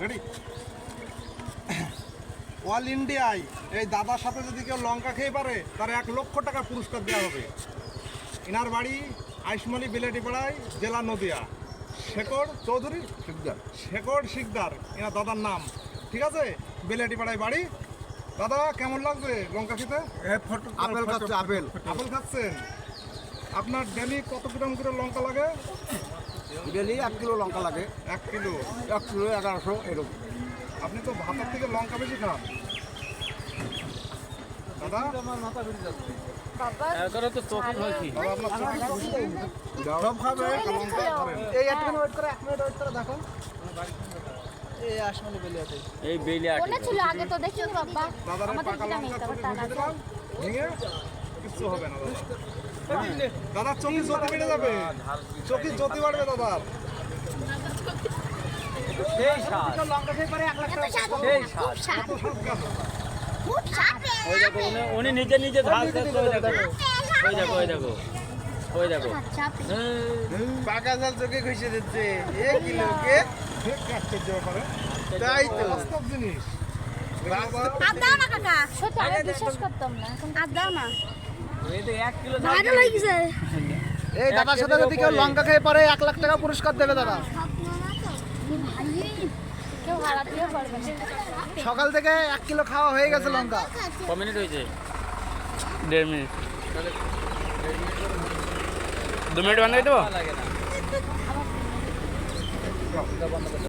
Ready? All ইন্ডিয়ায় এই দাদার সাথে যদি কেউ লঙ্কা খেয়ে পারে তার 1 লক্ষ টাকা পুরস্কার দেওয়া হবে। ইনার বাড়ি আইসমালি বিলেটিপাড়ায়, জেলা নদিয়া। শেখর চৌধুরী শিকদার, শেখর শিকদার এনার দাদার নাম। ঠিক আছে, বিলেটিপাড়ায় বাড়ি। দাদা কেমন লাগবে লঙ্কা খেতে? আপেল খাচ্ছে, আপেল আপেল খাচ্ছেন? আপনার ডেলি কত গ্রাম করে লঙ্কা লাগে? ডেলি 1 কিলো লঙ্কা লাগে। 1 কিলো। 1 কিলো 1100 এরকম। আপনি তো ভাতার থেকে লঙ্কা বেশি খান দাদা। আমার মাথা ঘুরে যাচ্ছে। এরকরে তো চোখ হয় কি? দাদা আপনার চোখে কি হচ্ছে? সব খাবে লঙ্কা খাবেন। এই 1 মিনিট ওয়েট করে 1 মিনিট ওয়েট করে দেখো। এই আসমলে বেলে আছে। এই বেলে আটে কোনে ছিল আগে তো দেখিনি বাবা। দাদার আমাদের পাকা যেটা নেই লঙ্কা তারপর চোখে টানা ঘষে দিলাম, ভেঙে কিচ্ছু হবে না দাদা। দাদা চোখে জ্যোতি বেড়ে যাবে, চোখে জ্যোতি বাড়বে দাদার। সেই স্বাদ, লঙ্কা খেয়ে পারে 1 লাখ টাকা। সেই স্বাদ। কত স্বাদ গাছ। খুব স্বাদ। ওই দেখো উনি নিজে নিজে ঘাস খাচ্ছে, ওই দেখো ওই দেখো ওই দেখো ওই দেখো। আচ্ছা পাকা জাল চোখে ঘষে দিচ্ছে। 1 কিলো কে ঠিক আশ্চর্য ব্যাপারে, তাই তো। বাস্তব জিনিস। আর দাও না কাকা। সত্যি আমি বিশ্বাস করতাম না, এখন আর দাও না। এই তো 1 কিলো ভালো লাগছে। এই দাদার সাথে যদি কেউ লঙ্কা খেয়ে পারে 1 লাখ টাকা পুরস্কার দেবে দাদা। কেউ হারাতেও পারবে না। সকাল থেকে 1 কিলো খাওয়া হয়ে গেছে লঙ্কা। ক মিনিট হয়েছে? 1.5 মিনিট। 2 মিনিট বানাই দেবো।